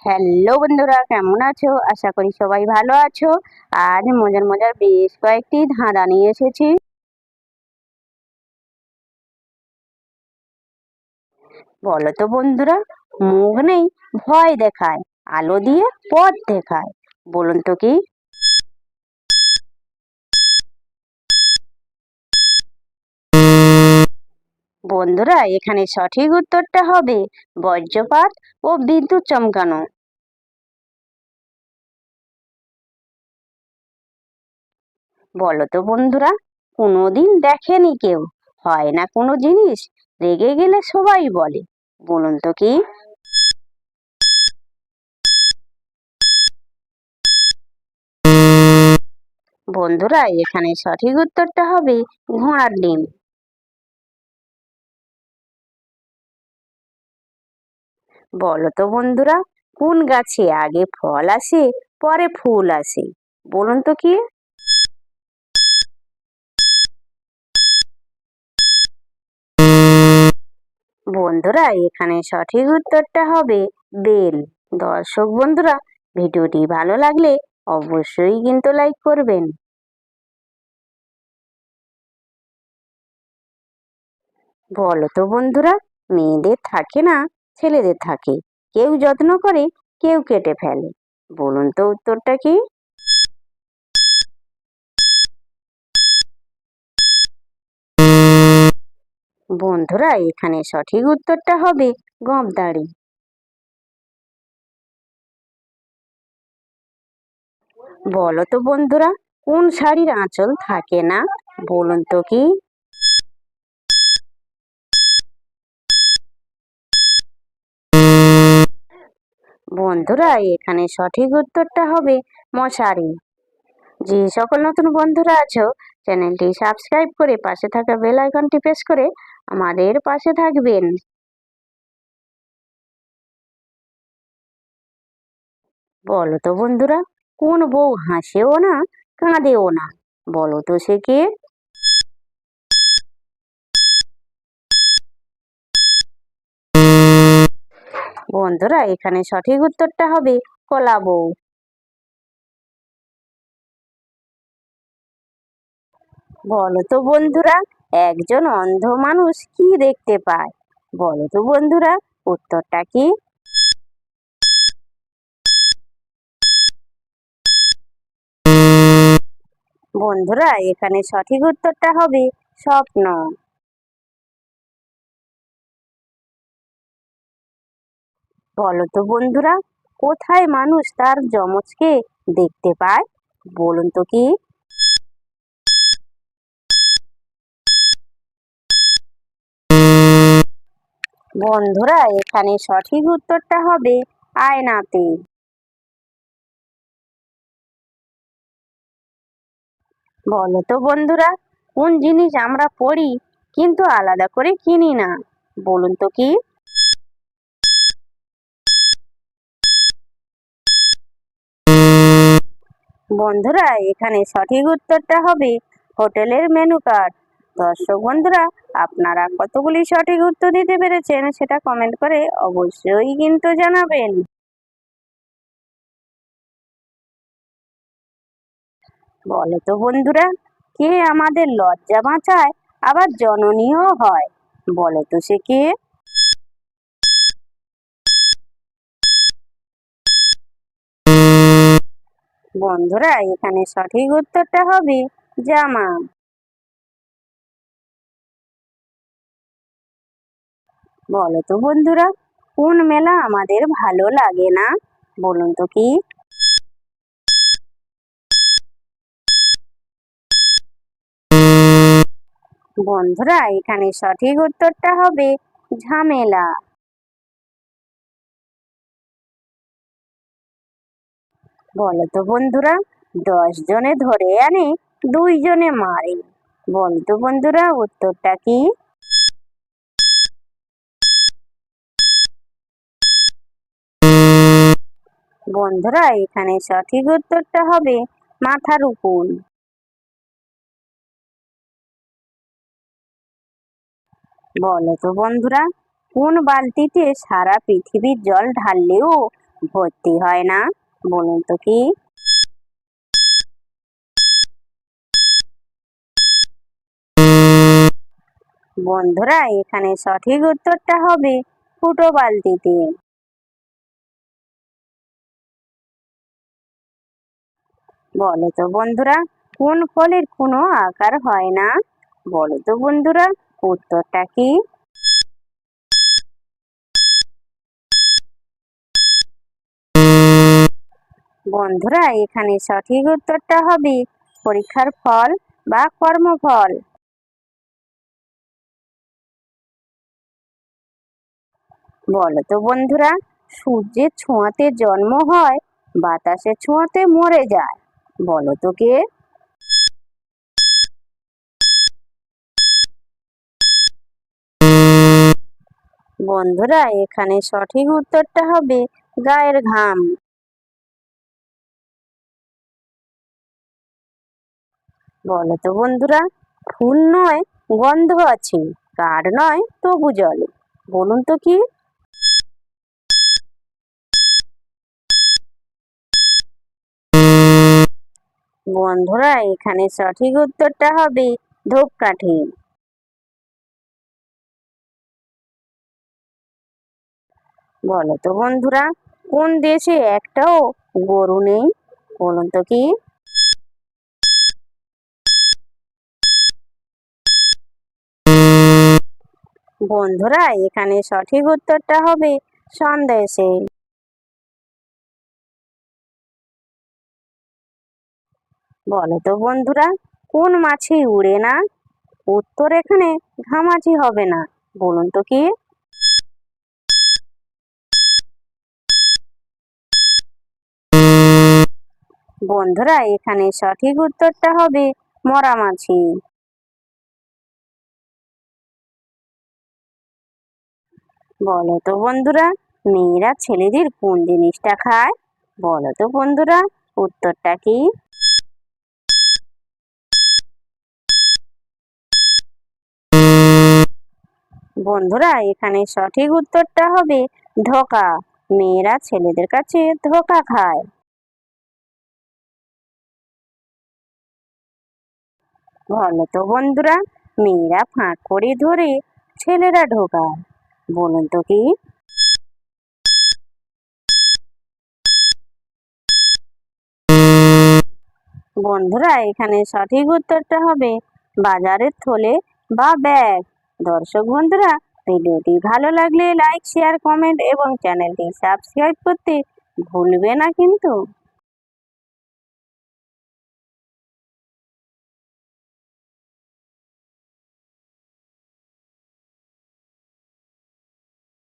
Hello বন্ধুরা, কেমন আছো? আশা করি সবাই ভালো আছো। আজ মজার মজার বেশ কয়েকটি ধাঁধা নিয়ে এসেছি। বলো তো বন্ধুরা, মুখ নেই, ভয় দেখায়, আলো দিয়ে পথ দেখায়, বলুন তো কি? বন্ধুরা, এখানে সঠিক উত্তরটা হবে বজ্রপাত ও বিদ্যুৎ চমকানো। বলো তো বন্ধুরা, কোনোদিন দেখেনি কেউ, হয় না কোনো জিনিস, রেগে গেলে সবাই বলে, বলুন তো কি? বন্ধুরা, এখানে সঠিক উত্তরটা হবে ঘোড়ার ডিম। বলো তো বন্ধুরা, কোন গাছে আগে ফল আসে পরে ফুল আসে, বলুন তো কি? বন্ধুরা, এখানে সঠিক উত্তরটা হবে বেল। দর্শক বন্ধুরা, ভিডিওটি ভালো লাগলে অবশ্যই কিন্তু লাইক করবেন। বলো তো বন্ধুরা, মেয়েদের থাকে না, ছেলেদের থাকে, কেউ যত্ন করে, কেউ কেটে ফেলে, বলুন তো উত্তরটা কি? বন্ধুরা, এখানে সঠিক উত্তরটা হবে গবদাড়ি। বলো তো বন্ধুরা, কোন শাড়ির আঁচল থাকে না, বলুন তো কি? বন্ধুরা, এখানে সঠিক উত্তরটা হবে মশারি। যে সকল নতুন বন্ধুরা আছো, চ্যানেলটি সাবস্ক্রাইব করে পাশে থাকা বেল আইকনটি প্রেস করে আমাদের পাশে থাকবেন। বলো তো বন্ধুরা, কোন বউ হাসেও না, কাঁদেও না, বলো তো সে কে? বন্ধুরা, এখানে সঠিক উত্তরটা হবে কলা বউ। বলো তো বন্ধুরা, একজন অন্ধ মানুষ কি দেখতে পায়, বলো তো বন্ধুরা উত্তরটা কি? বন্ধুরা, এখানে সঠিক উত্তরটা হবে স্বপ্ন। বলো তো বন্ধুরা, কোথায় মানুষ তার যমজকে দেখতে পায়, বলুন তো কি? বন্ধুরা, এখানে সঠিক উত্তরটা হবে আয়নাতে। বলো তো বন্ধুরা, কোন জিনিস আমরা পড়ি কিন্তু আলাদা করে কিনি না, বলুন তো কি? বন্ধুরা, এখানে সঠিক উত্তরটা হবে হোটেলের মেনু কার্ড। দর্শক বন্ধুরা, আপনারা কতগুলি সঠিক উত্তর দিতে পেরেছেন সেটা কমেন্ট করে অবশ্যই কিন্তু জানাবেন। বলো তো বন্ধুরা, কে আমাদের লজ্জা বাঁচায় আবার জননীয় হয়, বলো তো সে কে? বন্ধুরা, এখানে সঠিক উত্তরটা হবে জামা। বলো তো বন্ধুরা, কোন মেলা আমাদের ভালো লাগে না, বলুন তো কি? বন্ধুরা, এখানে সঠিক উত্তরটা হবে ঝামেলা। বলো তো বন্ধুরা, 10 জনে ধরে আনে, 2 জনে মারে, বলো তো বন্ধুরা উত্তরটা কি? বন্ধুরা, এখানে সঠিক উত্তরটা হবে মাথার উপর। বলো তো বন্ধুরা, কোন বালতিতে সারা পৃথিবীর জল ঢাললেও ভর্তি হয় না? বলুন তো কি? বন্ধুরা এখানে সঠিক উত্তরটা হবে ফুটো বালতিতে। বলো তো বন্ধুরা, কোন ফলের কোনো আকার হয় না? বলো তো বন্ধুরা, উত্তরটা কি? বন্ধুরা এখানে সঠিক উত্তরটা হবে পরীক্ষার ফল বা কর্মফল। বলো তো বন্ধুরা, সূর্যের ছোঁয়াতে জন্ম হয়, বাতাসের ছোঁয়াতে মরে যায়। বলো তো কে? বন্ধুরা এখানে সঠিক উত্তরটা হবে গায়ের ঘাম। বলো তো বন্ধুরা, ফুল নয় গন্ধ আছে, কার নয় তবু জলে। বলুন তো কি? বন্ধুরা এখানে সঠিক উত্তরটা হবে ধূপকাঠি। বলো তো বন্ধুরা, কোন দেশে একটাও গরু নেই? বলুন তো কি? বন্ধুরা এখানে সঠিক উত্তরটা হবে সন্দেশে। বলো তো বন্ধুরা, কোন মাছি উড়ে না? উত্তর এখানে ঘামাচি হবে না। বলুন তো কি? বন্ধুরা এখানে সঠিক উত্তরটা হবে মরা মাছি। বলো তো বন্ধুরা, মেয়েরা ছেলেদের কোন জিনিসটা খায়? বলো তো বন্ধুরা, উত্তরটা কি? বন্ধুরা এখানে সঠিক উত্তরটা হবে ধোঁকা। মেয়েরা ছেলেদের কাছে ধোঁকা খায়। বলো তো বন্ধুরা, মেয়েরা ফাঁক করে ধরে ছেলেরা ঢোকায়। বলুন তো কি? বন্ধুরা এখানে সঠিক উত্তরটা হবে বাজারের থলে বা ব্যাগ। দর্শক বন্ধুরা, ভিডিওটি ভালো লাগলে লাইক শেয়ার কমেন্ট এবং চ্যানেলটি সাবস্ক্রাইব করতে ভুলবে না কিন্তু।